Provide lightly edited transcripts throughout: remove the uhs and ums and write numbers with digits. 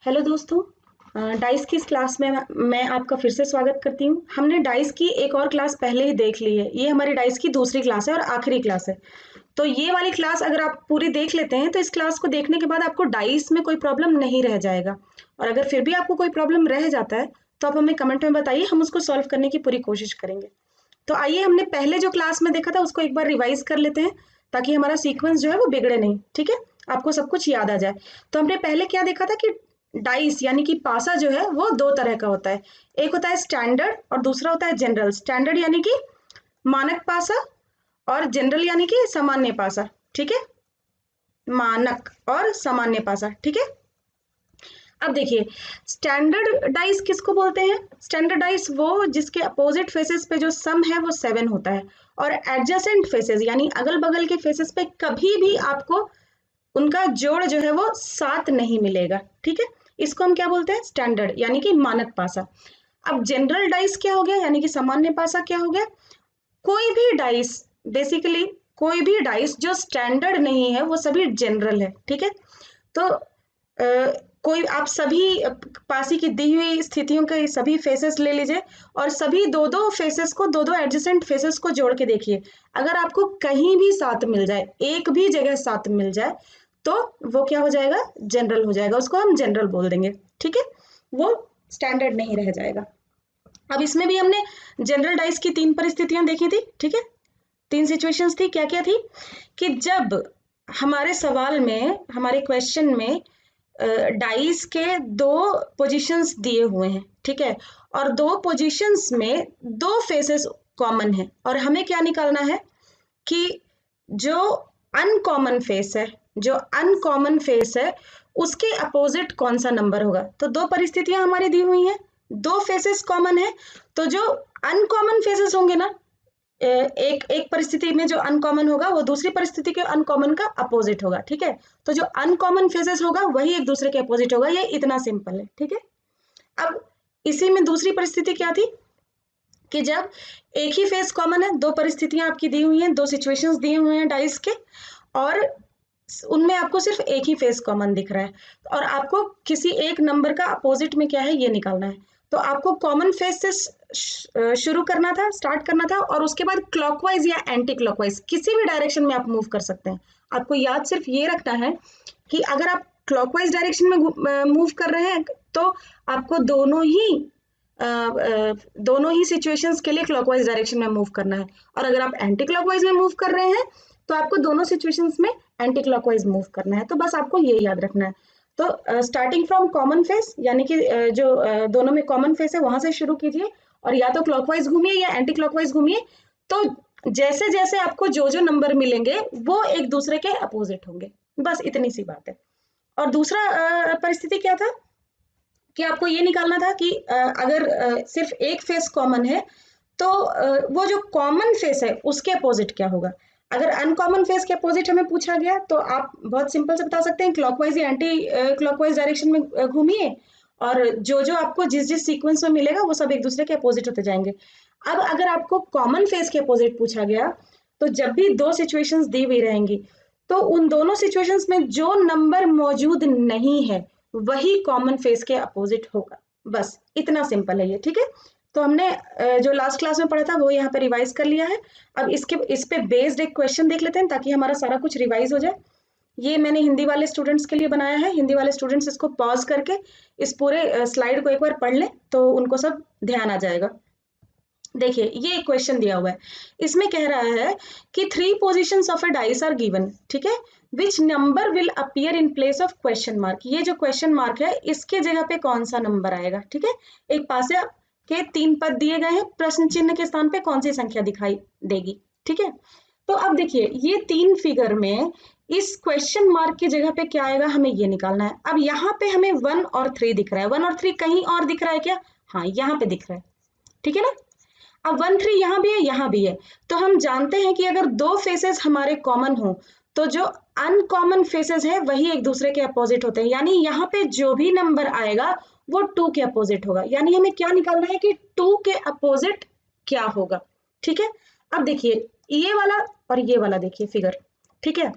Hello दोस्तों। Dice की इस क्लास में मैं आपका फिर से स्वागत करती हूँ। हमने डाइस की एक और क्लास पहले ही देख ली है। ये हमारी डाइस की दूसरी क्लास है और आखिरी क्लास है। तो ये वाली क्लास अगर आप पूरी देख लेते हैं तो इस क्लास को देखने के बाद आपको डाइस में कोई प्रॉब्लम नहीं रह जाएगा। और अगर फिर भी आपको कोई प्रॉब्लम रह जाता है तो आप हमें कमेंट में बताइए, हम उसको सॉल्व करने की पूरी कोशिश करेंगे। तो आइए हमने पहले जो क्लास में देखा था उसको एक बार रिवाइज कर लेते हैं ताकि हमारा सीक्वेंस जो है वो बिगड़े नहीं। ठीक है, आपको सब कुछ याद आ जाए। तो हमने पहले क्या देखा था कि डाइस यानी कि पासा जो है वो दो तरह का होता है। एक होता है स्टैंडर्ड और दूसरा होता है जनरल। स्टैंडर्ड यानी कि मानक पासा और जनरल यानी कि सामान्य पासा। ठीक है, मानक और सामान्य पासा। ठीक है, अब देखिए स्टैंडर्ड डाइस किसको बोलते हैं। स्टैंडर्ड डाइस वो जिसके अपोजिट फेसेस पे जो सम है वो 7 होता है और एडजेसेंट फेसेस यानी अगल बगल के फेसेस पे कभी भी आपको उनका जोड़ जो है वो 7 नहीं मिलेगा। ठीक है, इसको हम क्या बोलते हैं, स्टैंडर्ड यानी कि मानक पासा। अब जनरल डाइस क्या हो गया यानी कि सामान्य पासा क्या हो गया। कोई भी डाइस, बेसिकली कोई भी डाइस जो स्टैंडर्ड नहीं है वो सभी जनरल है। ठीक है, तो कोई आप सभी पासी की दी हुई स्थितियों के सभी फेसेस ले लीजिए और सभी दो दो फेसेस को, दो दो एडजेसेंट फेसेस को जोड़ के देखिए। अगर आपको कहीं भी 7 मिल जाए, एक भी जगह 7 मिल जाए, तो वो क्या हो जाएगा, जनरल हो जाएगा। उसको हम जनरल बोल देंगे। ठीक है, वो स्टैंडर्ड नहीं रह जाएगा। अब इसमें भी हमने जनरल डाइस की 3 परिस्थितियां देखी थी। ठीक है, 3 सिचुएशंस थी। क्या क्या थी कि जब हमारे सवाल में, हमारे क्वेश्चन में डाइस के 2 पोजीशंस दिए हुए हैं। ठीक है, और 2 पोजीशंस में 2 फेसेस कॉमन है और हमें क्या निकालना है कि जो अनकॉमन फेस है, जो अनकॉमन फेस है उसके अपोजिट कौन सा नंबर होगा। तो 2 परिस्थितियां हमारी दी हुई हैं, 2 फेसेस कॉमन है। तो जो अनकॉमन फेसेस होंगे ना, एक एक परिस्थिति में जो अनकॉमन होगा वो दूसरी परिस्थिति के अनकॉमन का अपोजिट होगा। ठीक है, तो जो अनकॉमन फेसेस होगा वही एक दूसरे के अपोजिट होगा। ये इतना सिंपल है। ठीक है, अब इसी में दूसरी परिस्थिति क्या थी कि जब एक ही फेस कॉमन है, 2 परिस्थितियां आपकी दी हुई हैं, 2 सिचुएशंस दिए हुए हैं डाइस के, और उनमें आपको सिर्फ एक ही फेस कॉमन दिख रहा है और आपको किसी एक नंबर का अपोजिट में क्या है ये निकालना है। तो आपको कॉमन फेस से शुरू करना था, स्टार्ट करना था, और उसके बाद क्लॉकवाइज या एंटी क्लॉकवाइज किसी भी डायरेक्शन में आप मूव कर सकते हैं। आपको याद सिर्फ ये रखना है कि अगर आप क्लॉकवाइज डायरेक्शन में मूव कर रहे हैं तो आपको दोनों ही सिचुएशंस के लिए क्लॉकवाइज डायरेक्शन में मूव करना है, और अगर आप एंटी क्लॉकवाइज में मूव कर रहे हैं तो आपको दोनों सिचुएशंस में एंटी क्लॉकवाइज मूव करना है। तो बस आपको ये याद रखना है। तो स्टार्टिंग फ्रॉम कॉमन फेस यानी कि जो दोनों में कॉमन फेस है वहां से शुरू कीजिए और या तो क्लॉकवाइज घूमिए या एंटी क्लॉकवाइज घूमिए। तो जैसे जैसे आपको जो जो नंबर मिलेंगे वो एक दूसरे के अपोजिट होंगे। बस इतनी सी बात है। और दूसरा परिस्थिति क्या था कि आपको ये निकालना था कि अगर सिर्फ एक फेस कॉमन है तो वो जो कॉमन फेस है उसके अपोजिट क्या होगा। अगर अनकॉमन फेस के अपोजिट हमें पूछा गया तो आप बहुत सिंपल से बता सकते हैं, क्लॉकवाइज या एंटी क्लॉकवाइज डायरेक्शन में घूमिए और जो जो आपको जिस जिस सीक्वेंस में मिलेगा वो सब एक दूसरे के अपोजिट होते जाएंगे। अब अगर आपको कॉमन फेस के अपोजिट पूछा गया तो जब भी 2 सिचुएशंस दी हुई रहेंगी तो उन दोनों सिचुएशंस में जो नंबर मौजूद नहीं है वही कॉमन फेस के अपोजिट होगा। बस इतना सिंपल है ये। ठीक है, तो हमने जो लास्ट क्लास में पढ़ा था वो यहाँ पे रिवाइज कर लिया है। अब इस पे बेस्ड एक क्वेश्चन देख लेते हैं ताकि हमारा सारा कुछ रिवाइज हो जाए। ये मैंने हिंदी वाले स्टूडेंट्स के लिए बनाया है। हिंदी वाले स्टूडेंट्स इसको पॉज करके इस पूरे स्लाइड को एक बार पढ़ लें तो उनको सब ध्यान आ जाएगा। देखिए ये क्वेश्चन दिया हुआ है, इसमें कह रहा है कि 3 positions of a dice are given. ठीक है, which number will appear in place of question mark. ये जो क्वेश्चन मार्क है इसके जगह पे कौन सा नंबर आएगा। ठीक है, एक पासे के 3 पद दिए गए हैं, प्रश्न चिन्ह के स्थान पे कौन सी संख्या दिखाई देगी। ठीक है, तो अब देखिए ये 3 फिगर में इस क्वेश्चन मार्क की जगह पे क्या आएगा हमें ये निकालना है। अब यहाँ पे हमें 1 और 3 दिख रहा है। 1 और 3 कहीं और दिख रहा है क्या, हाँ यहाँ पे दिख रहा है। ठीक है ना, अब 1 3 यहाँ भी है, यहाँ भी है। तो हम जानते हैं कि अगर 2 फेसेस हमारे कॉमन हो तो जो अनकॉमन फेसेस है वही एक दूसरे के अपोजिट होते हैं, यानी यहाँ पे जो भी नंबर आएगा वो 2 के अपोजिट होगा। यानी हमें क्या निकालना है कि 2 के अपोजिट क्या होगा। ठीक है, अब देखिए ये वाला और ये वाला देखिए फिगर। ठीक है,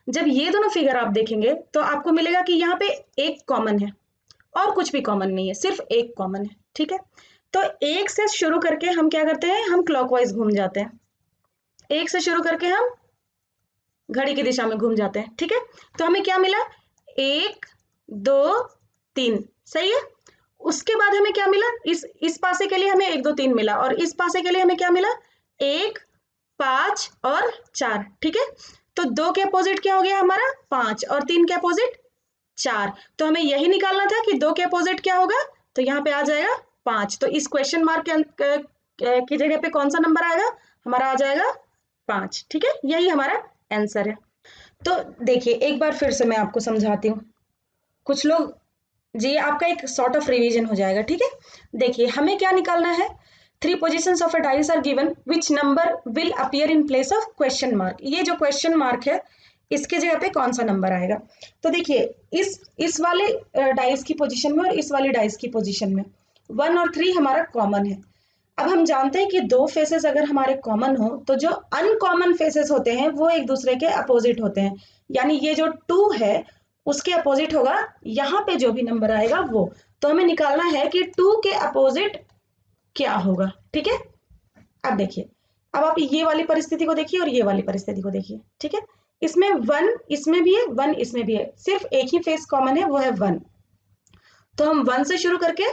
जब ये दोनों फिगर आप देखेंगे तो आपको मिलेगा कि यहाँ पे एक कॉमन है और कुछ भी कॉमन नहीं है, सिर्फ एक कॉमन है। ठीक है, तो एक से शुरू करके हम क्या करते हैं, हम क्लॉकवाइज घूम जाते हैं। एक से शुरू करके हम घड़ी की दिशा में घूम जाते हैं। ठीक है, तो हमें क्या मिला, 1 2 3, सही है। उसके बाद हमें क्या मिला, इस पासे के लिए हमें 1 2 3 मिला, और इस पासे के लिए हमें क्या मिला, 1 5 और 4। ठीक है, तो 2 के अपोजिट क्या हो गया हमारा, 5, और 3 के अपोजिट 4। तो हमें यही निकालना था कि 2 के अपोजिट क्या होगा, तो यहाँ पे आ जाएगा 5। तो इस क्वेश्चन मार्क की जगह पे कौन सा नंबर आएगा, हमारा आ जाएगा 5। ठीक है, यही हमारा आंसर है। तो देखिए एक बार फिर से मैं आपको समझाती हूँ, कुछ लोग जी आपका एक सॉर्ट ऑफ रिवीजन हो जाएगा। ठीक है, देखिए हमें क्या निकालना है, 3 positions of a dice are given, which number will appear in place of question mark. ये जो क्वेश्चन मार्क है इसके जगह पे कौन सा नंबर आएगा। तो देखिए इस वाले डाइस की पोजीशन में और इस वाले डाइस की पोजीशन में 1 और 3 हमारा कॉमन है। अब हम जानते हैं कि 2 फेसेस अगर हमारे कॉमन हो तो जो अनकॉमन फेसेस होते हैं वो एक दूसरे के अपोजिट होते हैं, यानी ये जो 2 है उसके अपोजिट होगा यहाँ पे जो भी नंबर आएगा वो। तो हमें निकालना है कि 2 के अपोजिट क्या होगा। ठीक है, अब देखिए, अब आप ये वाली परिस्थिति को देखिए और ये वाली परिस्थिति को देखिए। ठीक है, इसमें 1 इसमें भी है, 1 इसमें भी है, सिर्फ एक ही फेस कॉमन है वो है 1। तो हम 1 से शुरू करके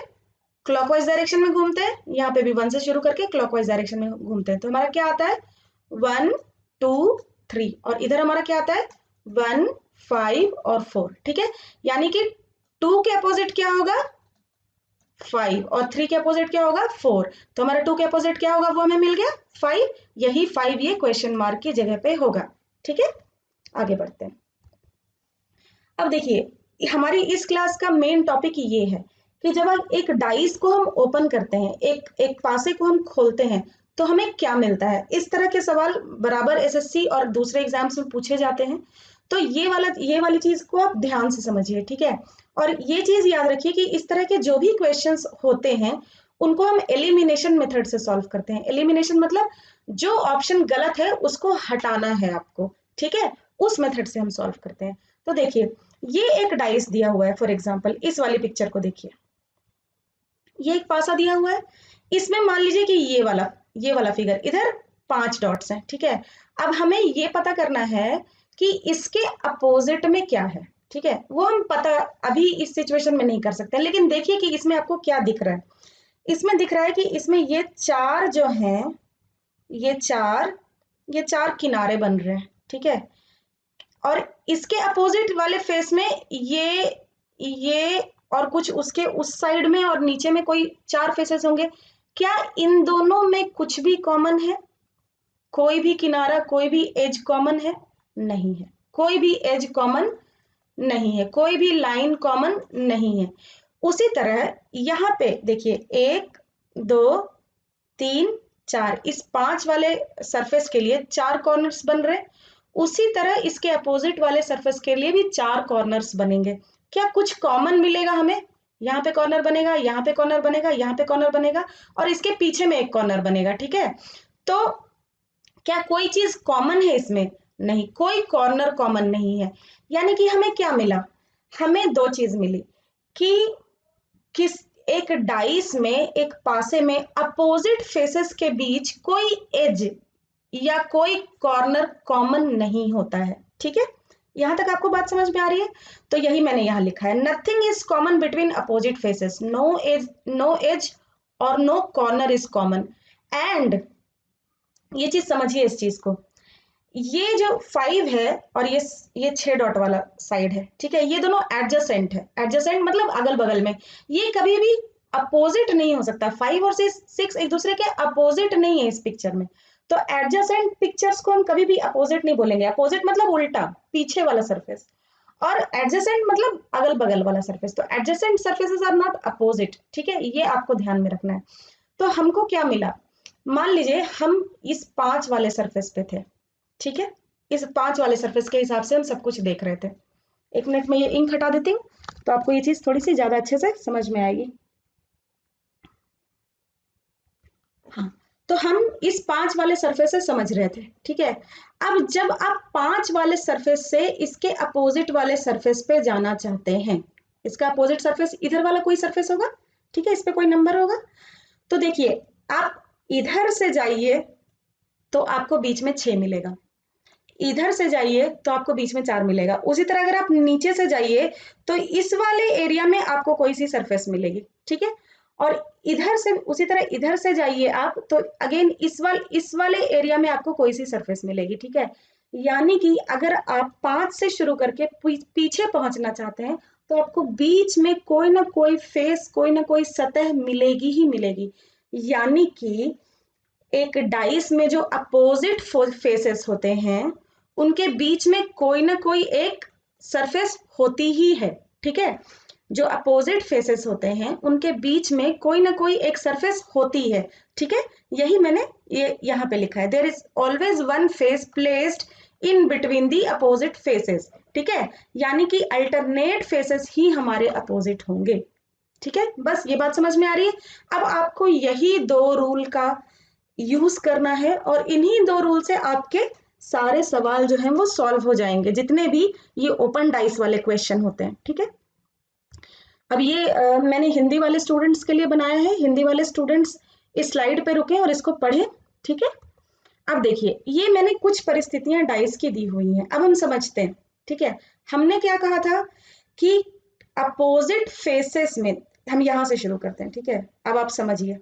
क्लॉकवाइज डायरेक्शन में घूमते हैं, यहाँ पे भी 1 से शुरू करके क्लॉकवाइज डायरेक्शन में घूमते हैं। तो हमारा क्या आता है 1 2 3, और इधर हमारा क्या आता है 1 5 और 4। ठीक है, यानी कि 2 के अपोजिट क्या होगा 5 और 3 के अपोजिट क्या होगा 4। तो हमारा 2 के अपोजिट क्या होगा वो हमें मिल गया 5, यही 5 ये क्वेश्चन मार्क की जगह पे होगा। ठीक है, आगे बढ़ते हैं। अब देखिए हमारी इस क्लास का मेन टॉपिक ये है कि जब हम एक डाइस को हम ओपन करते हैं, एक पासे को हम खोलते हैं तो हमें क्या मिलता है। इस तरह के सवाल बराबर एसएससी और दूसरे एग्जाम्स में पूछे जाते हैं। तो ये वाली चीज को आप ध्यान से समझिए। ठीक है, और ये चीज याद रखिए कि इस तरह के जो भी क्वेश्चंस होते हैं उनको हम एलिमिनेशन मेथड से सॉल्व करते हैं। एलिमिनेशन मतलब जो ऑप्शन गलत है उसको हटाना है आपको। ठीक है, उस मेथड से हम सॉल्व करते हैं। तो देखिए ये एक डाइस दिया हुआ है, फॉर एग्जाम्पल इस वाली पिक्चर को देखिए, ये एक पासा दिया हुआ है, इसमें मान लीजिए कि ये वाला फिगर, इधर 5 डॉट्स हैं। ठीक है, अब हमें ये पता करना है कि इसके अपोजिट में क्या है। ठीक है, वो हम पता अभी इस सिचुएशन में नहीं कर सकते, लेकिन देखिए कि इसमें आपको क्या दिख रहा है। इसमें दिख रहा है कि इसमें ये 4 जो हैं, ये चार किनारे बन रहे हैं। ठीक है, और इसके अपोजिट वाले फेस में ये और कुछ उसके उस साइड में और नीचे में कोई 4 फेसेस होंगे। क्या इन दोनों में कुछ भी कॉमन है, कोई भी किनारा कोई भी एज कॉमन है, नहीं है। कोई भी एज कॉमन नहीं है, कोई भी लाइन कॉमन नहीं है। उसी तरह यहाँ पे देखिए 1 2 3 4, इस 5 वाले सरफेस के लिए 4 कॉर्नर्स बन रहे हैं। उसी तरह इसके अपोजिट वाले सरफेस के लिए भी 4 कॉर्नर्स बनेंगे। क्या कुछ कॉमन मिलेगा हमें, यहाँ पे कॉर्नर बनेगा, यहाँ पे कॉर्नर बनेगा, यहाँ पे कॉर्नर बनेगा, और इसके पीछे में एक कॉर्नर बनेगा। ठीक है, तो क्या कोई चीज कॉमन है इसमें, नहीं, कोई कॉर्नर कॉमन नहीं है। यानी कि हमें क्या मिला, हमें 2 चीज मिली कि किस एक डाइस में एक पासे में अपोजिट फेसेस के बीच कोई एज या कोई कॉर्नर कॉमन नहीं होता है। ठीक है, यहां तक आपको बात समझ में आ रही है। तो यही मैंने यहां लिखा है, nothing is common between opposite faces, no edge और no corner is common. And ये चीज समझिए, इस चीज को, ये जो 5 है और ये 6 डॉट वाला साइड है। ठीक है, ये दोनों एडजेसेंट है। एडजेसेंट मतलब अगल बगल में, ये कभी भी अपोजिट नहीं हो सकता। 5 और 6 एक दूसरे के अपोजिट नहीं है इस पिक्चर में। तो एडजेसेंट पिक्चर्स को हम कभी भी अपोजिट नहीं बोलेंगे। अपोजिट मतलब उल्टा, पीछे वाला सरफेस, और एडजेसेंट मतलब अगल बगल वाला सरफेस। तो adjacent surfaces are not opposite. ठीक है, ये आपको ध्यान में रखना है। तो हमको क्या मिला, मान लीजिए हम इस 5 वाले सरफेस पे थे। ठीक है, इस 5 वाले सरफेस के हिसाब से हम सब कुछ देख रहे थे। 1 मिनट में ये इंक हटा देती हूँ तो आपको ये चीज थोड़ी सी ज्यादा अच्छे से समझ में आएगी। हाँ, तो हम इस 5 वाले सरफेस से समझ रहे थे। ठीक है, अब जब आप 5 वाले सरफेस से इसके अपोजिट वाले सरफेस पे जाना चाहते हैं, इसका अपोजिट सरफेस इधर वाला कोई सरफेस होगा, ठीक है, इस पे कोई नंबर होगा। तो देखिए आप इधर से जाइए तो आपको बीच में 6 मिलेगा, इधर से जाइए तो आपको बीच में 4 मिलेगा। उसी तरह अगर आप नीचे से जाइए तो इस वाले एरिया में आपको कोई सी सरफेस मिलेगी, ठीक है। और इधर से उसी तरह इधर से जाइए आप तो अगेन इस वाले एरिया में आपको कोई सी सरफेस मिलेगी, ठीक है। यानी कि अगर आप 5 से शुरू करके पीछे पहुंचना चाहते हैं तो आपको बीच में कोई ना कोई फेस, कोई ना कोई सतह मिलेगी ही मिलेगी। यानी कि एक डाइस में जो अपोजिट फेसेस होते हैं उनके बीच में कोई ना कोई एक सरफेस होती ही है, ठीक है। जो अपोजिट फेसेस होते हैं उनके बीच में कोई ना कोई एक सरफेस होती है, ठीक है। यही मैंने ये यहाँ पे लिखा है, there is always one face placed in between the opposite faces, ठीक है। यानी कि अल्टरनेट फेसेस ही हमारे अपोजिट होंगे, ठीक है। बस ये बात समझ में आ रही है। अब आपको यही 2 रूल का यूज करना है और इन्हीं 2 रूल से आपके सारे सवाल जो हैं वो सॉल्व हो जाएंगे, जितने भी ये ओपन डाइस वाले क्वेश्चन होते हैं, ठीक है। अब ये मैंने हिंदी वाले स्टूडेंट्स के लिए बनाया है, हिंदी वाले स्टूडेंट्स इस स्लाइड पे रुके और इसको पढ़ें, ठीक है। अब देखिए ये मैंने कुछ परिस्थितियां डाइस की दी हुई हैं, अब हम समझते हैं, ठीक है। हमने क्या कहा था कि अपोजिट फेसेस में, हम यहां से शुरू करते हैं, ठीक है। अब आप समझिए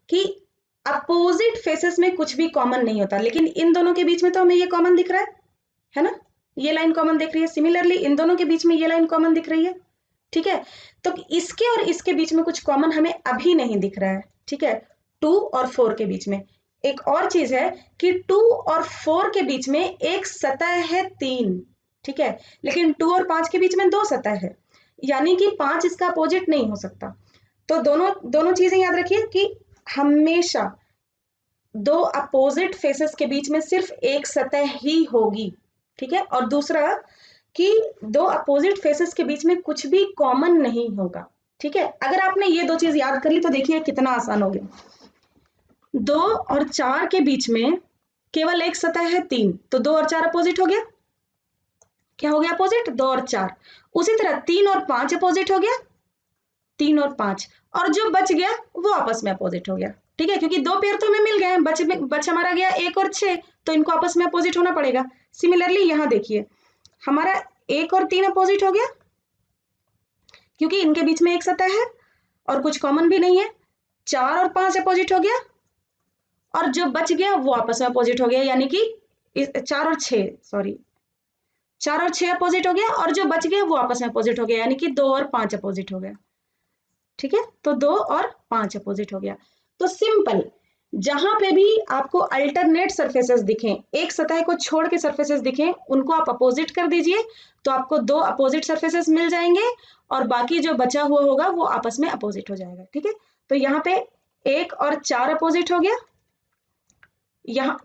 कि अपोजिट फेसेस में कुछ भी कॉमन नहीं होता, लेकिन इन दोनों के बीच में तो हमें ये कॉमन दिख रहा है ना, ये लाइन कॉमन दिख रही है। सिमिलरली इन दोनों के बीच में ये लाइन कॉमन दिख रही है, ठीक है। तो इसके और इसके बीच में कुछ कॉमन हमें अभी नहीं दिख रहा है, ठीक है। 2 और 4 के बीच में एक और चीज है कि 2 और 4 के बीच में एक सतह है 3, ठीक है, लेकिन 2 और 5 के बीच में 2 सतह है, यानी कि 5 इसका अपोजिट नहीं हो सकता। तो दोनों चीजें याद रखिए कि हमेशा 2 अपोजिट फेसेस के बीच में सिर्फ एक सतह ही होगी, ठीक है। और दूसरा कि 2 अपोजिट फेसेस के बीच में कुछ भी कॉमन नहीं होगा, ठीक है। अगर आपने ये 2 चीज याद कर ली तो देखिए कितना आसान हो गया। 2 और 4 के बीच में केवल एक सतह है 3, तो 2 और 4 अपोजिट हो गया, क्या हो गया अपोजिट, 2 और 4। उसी तरह 3 और 5 अपोजिट हो गया, 3 और 5, और जो बच गया वो आपस में अपोजिट हो गया, ठीक है, क्योंकि 2 पेयर तो हमें मिल गए हैं, बच हमारा गया 1 और 6, तो इनको आपस में अपोजिट होना पड़ेगा। सिमिलरली यहां देखिए हमारा 1 और 3 अपोजिट हो गया, क्योंकि इनके बीच में एक सतह है और कुछ कॉमन भी नहीं है। 4 और 5 अपोजिट हो गया, और जो बच गया वो आपस में अपोजिट हो गया, यानी कि 4 और 6 अपोजिट हो गया, और जो बच गया वो आपस में अपोजिट हो गया, यानी कि 2 और 5 अपोजिट हो गया, ठीक है। तो 2 और 5 अपोजिट हो गया। तो सिंपल, जहां पे भी आपको अल्टरनेट सरफेसेस दिखें, एक सतह को छोड़ के सरफेसेस दिखें, उनको आप अपोजिट कर दीजिए तो आपको 2 अपोजिट सरफेसेस मिल जाएंगे, और बाकी जो बचा हुआ होगा वो आपस में अपोजिट हो जाएगा, ठीक है। तो यहाँ पे 1 और 4 अपोजिट हो गया, यहाँ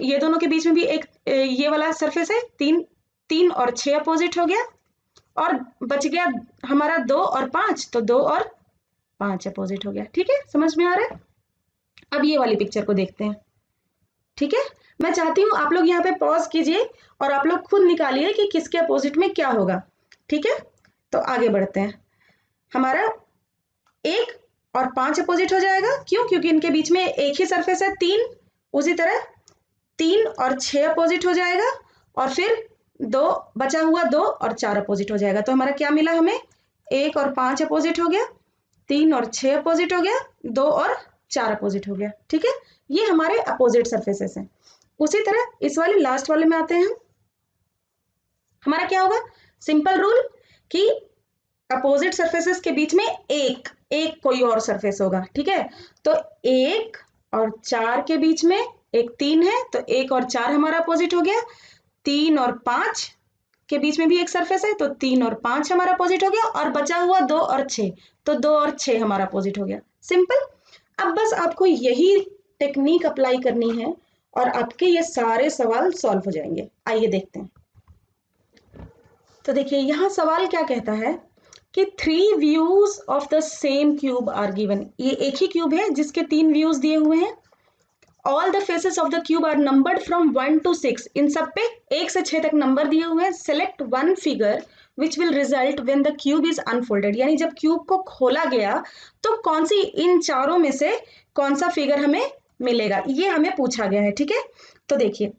ये दोनों के बीच में भी एक ये वाला सरफेस है 3 और 6 अपोजिट हो गया, और बच गया हमारा 2 और 5, तो 2 और 5 अपोजिट हो गया, ठीक है, समझ में आ रहा है। अब ये वाली पिक्चर को देखते हैं, ठीक है। मैं चाहती हूं आप लोग यहाँ पे पॉज कीजिए और आप लोग खुद निकालिए कि किसके अपोजिट में क्या होगा, ठीक है। तो आगे बढ़ते हैं, हमारा 1 और 5 अपोजिट हो जाएगा, क्यों, क्योंकि इनके बीच में एक ही सरफेस है 3। उसी तरह 3 और 6 अपोजिट हो जाएगा, और फिर 2 बचा हुआ 2 और 4 अपोजिट हो जाएगा। तो हमारा क्या मिला हमें, 1 और 5 अपोजिट हो गया, 3 और 6 अपोजिट हो गया, 2 और 4 अपोजिट हो गया, ठीक है। ये हमारे अपोजिट सरफेसेस हैं। उसी तरह इस वाले लास्ट वाले में आते हैं, हमारा क्या होगा, सिंपल रूल कि अपोजिट सरफेसेस के बीच में एक कोई और सरफेस होगा, ठीक है। तो 1 और 4 के बीच में एक 3 है, तो 1 और 4 हमारा अपोजिट हो गया। 3 और 5 के बीच में भी एक सरफेस है, तो 3 और 5 हमारा अपोजिट हो गया, और बचा हुआ 2 और 6, तो 2 और 6 हमारा अपोजिट हो गया, सिंपल। अब बस आपको यही टेक्निक अप्लाई करनी है और आपके ये सारे सवाल सॉल्व हो जाएंगे। आइए देखते हैं। तो देखिए यहाँ सवाल क्या कहता है कि 3 views of the same cube are given. ये एक ही क्यूब है जिसके 3 व्यूज दिए हुए हैं। All the faces of the cube are numbered from 1 to 6। इन सब पे 1 से 6 तक नंबर दिए हुए हैं। Select one figure which will result when the cube is unfolded, यानी जब क्यूब को खोला गया तो कौन सी इन चारों में से कौन सा फिगर हमें मिलेगा, ये हमें पूछा गया है। ठीक है, तो देखिए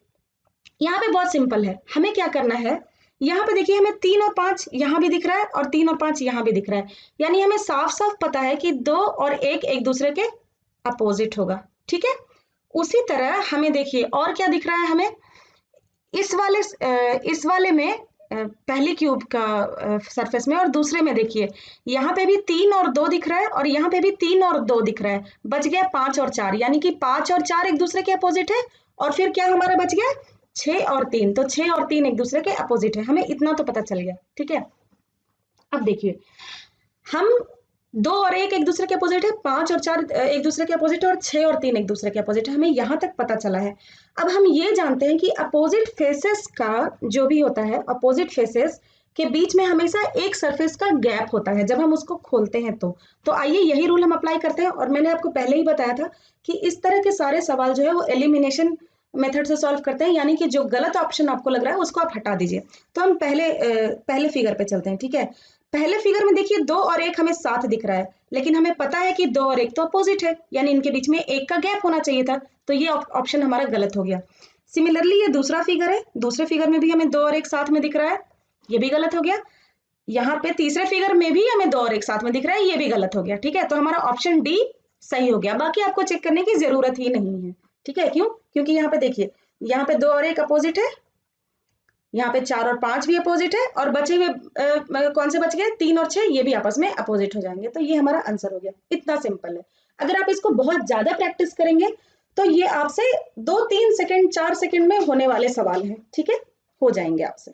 यहाँ पे बहुत सिंपल है, हमें क्या करना है, यहाँ पे देखिए हमें 3 और 5 यहाँ भी दिख रहा है और 3 और 5 यहाँ भी दिख रहा है, यानी हमें साफ साफ पता है कि 2 और 1 एक दूसरे के अपोजिट होगा। ठीक है, उसी तरह हमें देखिए और क्या दिख रहा है, हमें इस वाले में पहली क्यूब का सरफेस में और दूसरे में देखिए यहाँ पे भी 3 और 2 दिख रहा है और यहाँ पे भी 3 और 2 दिख रहा है, बच गया 5 और 4, यानी कि 5 और 4 एक दूसरे के अपोजिट है और फिर क्या हमारा बच गया 6 और 3, तो 6 और 3 एक दूसरे के अपोजिट है, हमें इतना तो पता चल गया। ठीक है, अब देखिए हम 2 और 1 एक दूसरे के अपोजिट है, 5 और 4 एक दूसरे के अपोजिट है और 6 और 3 एक दूसरे के अपोजिट है, हमें यहाँ तक पता चला है। अब हम ये जानते हैं कि अपोजिट फेसेस का जो भी होता है, अपोजिट फेसेस के बीच में हमेशा एक सरफेस का गैप होता है जब हम उसको खोलते हैं। तो आइए यही रूल हम अप्लाई करते हैं, और मैंने आपको पहले ही बताया था कि इस तरह के सारे सवाल जो है वो एलिमिनेशन मेथड से सॉल्व करते हैं, यानी कि जो गलत ऑप्शन आपको लग रहा है उसको आप हटा दीजिए। तो हम पहले फिगर पे चलते हैं। ठीक है, पहले फिगर में देखिए 2 और 1 हमें साथ दिख रहा है, लेकिन हमें पता है कि 2 और 1 तो अपोजिट है, यानी इनके बीच में 1 का गैप होना चाहिए था, तो ये ऑप्शन हमारा गलत हो गया। सिमिलरली ये दूसरा फिगर है, दूसरे फिगर में भी हमें 2 और 1 साथ में दिख रहा है, ये भी गलत हो गया। यहाँ पे तीसरे फिगर में भी हमें 2 और 1 साथ में दिख रहा है, ये भी गलत हो गया। ठीक है, तो हमारा ऑप्शन डी सही हो गया, बाकी आपको चेक करने की जरूरत ही नहीं है। ठीक है, क्यों? क्योंकि यहाँ पे देखिए यहाँ पे 2 और 1 अपोजिट है, यहाँ पे 4 और 5 भी अपोजिट है, और बचे हुए कौन से बच गए 3 और 6, ये भी आपस में अपोजिट हो जाएंगे, तो ये हमारा आंसर हो गया। इतना सिंपल है। अगर आप इसको बहुत ज्यादा प्रैक्टिस करेंगे तो ये आपसे 2-3 सेकंड 4 सेकंड में होने वाले सवाल हैं। ठीक है, हो जाएंगे आपसे।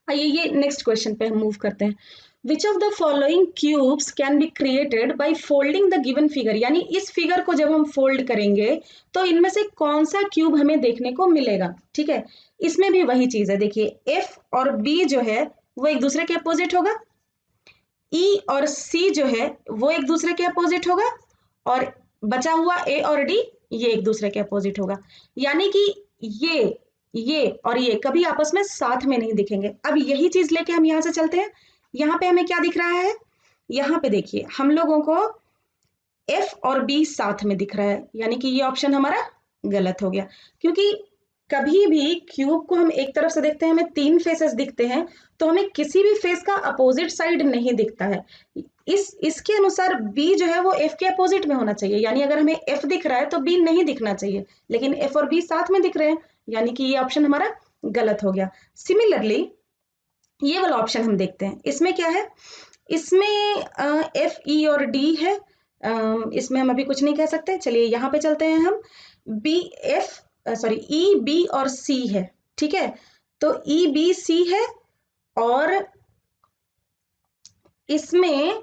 आइए ये नेक्स्ट क्वेश्चन पे हम मूव करते हैं। Which of the following cubes can be created by folding the given figure, यानी इस फिगर को जब हम फोल्ड करेंगे तो इनमें से कौन सा क्यूब हमें देखने को मिलेगा। ठीक है, इसमें भी वही चीज है, देखिए एफ और बी जो है वो एक दूसरे के अपोजिट होगा, ई और सी जो है वो एक दूसरे के अपोजिट होगा, और बचा हुआ ए और डी ये एक दूसरे के अपोजिट होगा, यानी कि ये और ये कभी आपस में साथ में नहीं दिखेंगे। अब यही चीज लेके हम यहां से चलते हैं, यहाँ पे हमें क्या दिख रहा है, यहाँ पे देखिए हम लोगों को एफ और बी साथ में दिख रहा है, यानी कि ये ऑप्शन हमारा गलत हो गया, क्योंकि कभी भी क्यूब को हम एक तरफ से देखते हैं हमें 3 फेसेस दिखते हैं, तो हमें किसी भी फेस का अपोजिट साइड नहीं दिखता है। इसके अनुसार बी जो है वो एफ के अपोजिट में होना चाहिए, यानी अगर हमें एफ दिख रहा है तो बी नहीं दिखना चाहिए, लेकिन एफ और बी साथ में दिख रहे हैं, यानी कि ये ऑप्शन हमारा गलत हो गया। सिमिलरली ये वाला ऑप्शन हम देखते हैं, इसमें क्या है, इसमें एफ ई और डी है, इसमें हम अभी कुछ नहीं कह सकते। चलिए यहाँ पे चलते हैं हम, B F sorry E B और सी है। ठीक है, तो ई बी सी है और इसमें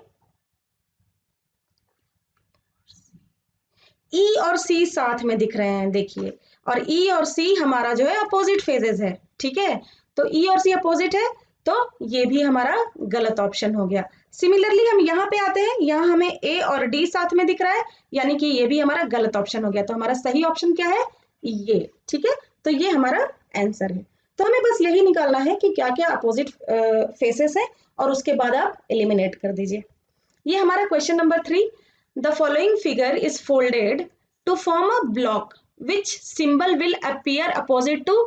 ई और सी साथ में दिख रहे हैं, देखिए, और ई और सी हमारा जो है अपोजिट फेजेस है। ठीक है, तो ई और सी अपोजिट है, तो ये भी हमारा गलत ऑप्शन हो गया। सिमिलरली हम यहाँ पे आते हैं, यहाँ हमें ए और डी साथ में दिख रहा है, यानी कि ये भी हमारा गलत ऑप्शन हो गया, तो हमारा सही ऑप्शन क्या है, ये। ठीक है, तो ये हमारा आंसर है। तो हमें बस यही निकालना है कि क्या क्या अपोजिट फेसेस है, और उसके बाद आप एलिमिनेट कर दीजिए। ये हमारा question number 3। The following figure is folded to form a block, which symbol will appear opposite to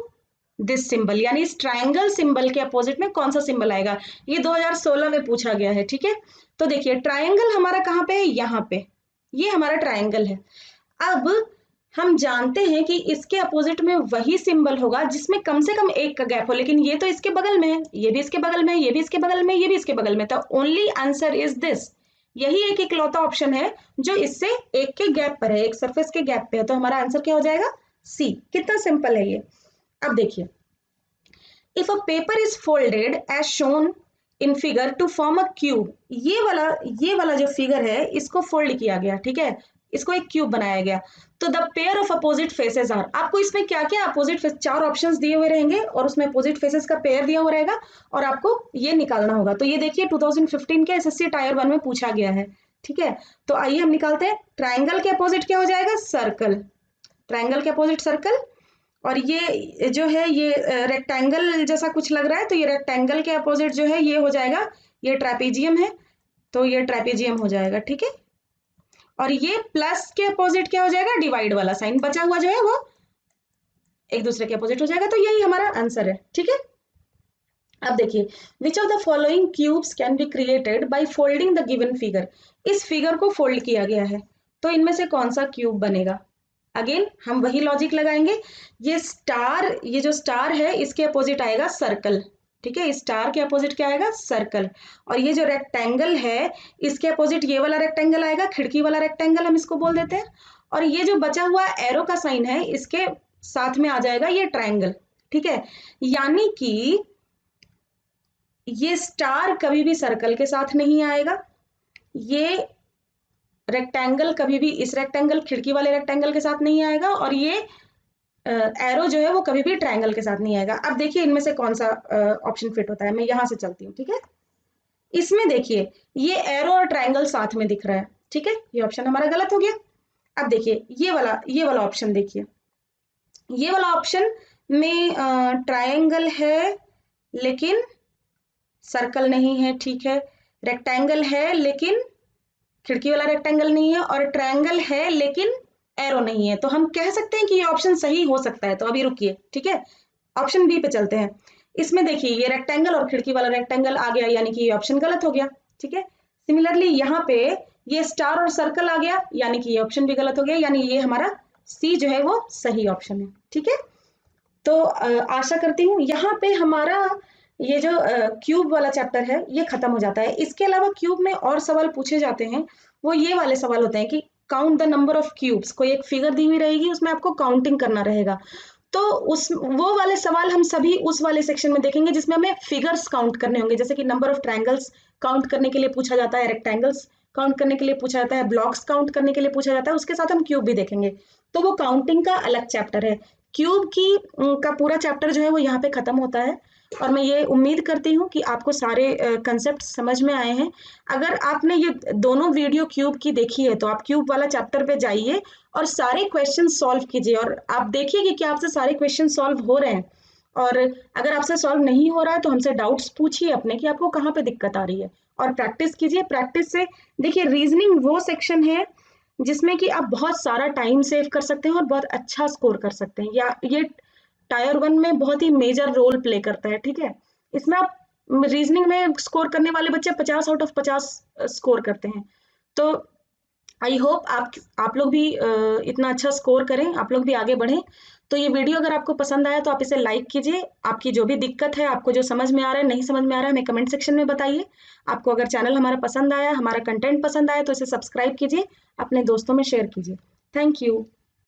this symbol, यानी इस ट्राइंगल सिंबल के अपोजिट में कौन सा सिंबल आएगा, ये 2016 में पूछा गया है। ठीक है, तो देखिए ट्राइंगल हमारा कहाँ पे है, यहाँ पे, ये हमारा ट्राइंगल है। अब हम जानते हैं कि इसके अपोजिट में वही सिंबल होगा जिसमें कम से कम 1 का गैप हो, लेकिन ये तो इसके बगल में है, ये भी इसके बगल में, ये भी इसके बगल में, ये भी इसके बगल में, तो ओनली आंसर इज दिस। यही एक इकलौता ऑप्शन है जो इससे 1 के गैप पर है, एक सरफेस के गैप पे है, तो हमारा आंसर क्या हो जाएगा, सी। कितना सिंपल है ये। अब देखिए, if a paper is folded as shown in figure to form a cube, ये वाला जो फिगर है इसको फोल्ड किया गया। ठीक है, इसको एक क्यूब बनाया गया, तो the pair of opposite faces are, आपको इसमें क्या क्या अपोजिट फेस, 4 ऑप्शंस दिए हुए रहेंगे और उसमें अपोजिट फेसेस का पेयर दिया हुआ रहेगा, और आपको ये निकालना होगा। तो ये देखिए 2015 के एसएससी टायर 1 में पूछा गया है। ठीक है, तो आइए हम निकालते हैं। ट्राइंगल के अपोजिट क्या हो जाएगा, सर्कल, ट्राइंगल के अपोजिट सर्कल, और ये जो है ये रेक्टेंगल जैसा कुछ लग रहा है, तो ये रेक्टेंगल के अपोजिट जो है ये हो जाएगा, ये ट्रेपेजियम है, तो ये ट्रेपेजियम हो जाएगा, ठीक है। और ये प्लस के अपोजिट क्या हो जाएगा, डिवाइड वाला साइन, बचा हुआ जो है वो एक दूसरे के अपोजिट हो जाएगा। तो यही हमारा आंसर है, ठीक है। अब देखिए, which of the following cubes can be created by folding the given figure. इस फिगर को फोल्ड किया गया है, तो इनमें से कौन सा क्यूब बनेगा। अगेन हम वही लॉजिक लगाएंगे, ये स्टार, ये जो स्टार है इसके अपोजिट आएगा सर्कल, ठीक है, स्टार के अपोजिट क्या आएगा, सर्कल। और ये जो रेक्टेंगल है इसके अपोजिट ये वाला रेक्टेंगल आएगा, खिड़की वाला रेक्टेंगल हम इसको बोल देते हैं। और ये जो बचा हुआ एरो का साइन है इसके साथ में आ जाएगा ये ट्रायंगल, ठीक है। यानी कि ये स्टार कभी भी सर्कल के साथ नहीं आएगा, ये रेक्टेंगल कभी भी इस रेक्टेंगल, खिड़की वाले रेक्टेंगल के साथ नहीं आएगा, और ये एरो जो है वो कभी भी ट्रायंगल के साथ नहीं आएगा। अब देखिए इनमें से कौन सा ऑप्शन फिट होता है, मैं यहां से चलती हूँ, ठीक है। इसमें देखिए ये एरो और ट्रायंगल साथ में दिख रहा है, ठीक है, ये ऑप्शन हमारा गलत हो गया। अब देखिए ये वाला ऑप्शन देखिए, ये वाला ऑप्शन में ट्रायंगल है लेकिन सर्कल नहीं है, ठीक है, रेक्टेंगल है लेकिन खिड़की वाला रेक्टेंगल नहीं है, और ट्रायंगल है लेकिन एरो नहीं है। तो हम कह सकते हैं कि ये ऑप्शन सही हो सकता है। तो अभी रुकिए, ठीक है, ऑप्शन बी पे चलते हैं। इसमें देखिए ये रेक्टेंगल और खिड़की वाला रेक्टेंगल आ गया, यानी कि ये ऑप्शन गलत हो गया, ठीक है। सिमिलरली यहाँ पे ये स्टार और सर्कल आ गया, यानी कि ये ऑप्शन भी गलत हो गया, यानी ये हमारा सी जो है वो सही ऑप्शन है, ठीक है। तो आशा करती हूँ यहाँ पे हमारा ये जो क्यूब वाला चैप्टर है ये खत्म हो जाता है। इसके अलावा क्यूब में और सवाल पूछे जाते हैं, वो ये वाले सवाल होते हैं कि count the number of cubes. कोई एक फिगर दी हुई रहेगी, उसमें आपको काउंटिंग करना रहेगा। तो उस वो वाले सवाल हम सभी उस वाले सेक्शन में देखेंगे जिसमें हमें फिगर्स काउंट करने होंगे, जैसे कि नंबर ऑफ ट्रायंगल्स काउंट करने के लिए पूछा जाता है, रेक्टेंगल्स काउंट करने के लिए पूछा जाता है, ब्लॉक्स काउंट करने के लिए पूछा जाता है, उसके साथ हम क्यूब भी देखेंगे। तो वो काउंटिंग का अलग चैप्टर है। क्यूब की का पूरा चैप्टर जो है वो यहाँ पे खत्म होता है। और मैं ये उम्मीद करती हूँ कि आपको सारे कंसेप्ट समझ में आए हैं। अगर आपने ये दोनों वीडियो क्यूब की देखी है तो आप क्यूब वाला चैप्टर पे जाइए और सारे क्वेश्चन सॉल्व कीजिए, और आप देखिए कि क्या आपसे सारे क्वेश्चन सॉल्व हो रहे हैं। और अगर आपसे सॉल्व नहीं हो रहा है तो हमसे डाउट्स पूछिए अपने कि आपको कहाँ पे दिक्कत आ रही है, और प्रैक्टिस कीजिए। प्रैक्टिस से देखिए, रीजनिंग वो सेक्शन है जिसमें कि आप बहुत सारा टाइम सेव कर सकते हैं और बहुत अच्छा स्कोर कर सकते हैं, या ये टायर 1 में बहुत ही मेजर रोल प्ले करता है, ठीक है। इसमें आप रीजनिंग में स्कोर करने वाले बच्चे 50 आउट ऑफ 50 स्कोर करते हैं। तो आई होप आप लोग भी इतना अच्छा स्कोर करें, आप लोग भी आगे बढ़ें। तो ये वीडियो अगर आपको पसंद आया तो आप इसे लाइक कीजिए। आपकी जो भी दिक्कत है, आपको जो समझ में आ रहा है, नहीं समझ में आ रहा है, हमें कमेंट सेक्शन में बताइए। आपको अगर चैनल हमारा पसंद आया, हमारा कंटेंट पसंद आया, तो इसे सब्सक्राइब कीजिए, अपने दोस्तों में शेयर कीजिए। Thank you.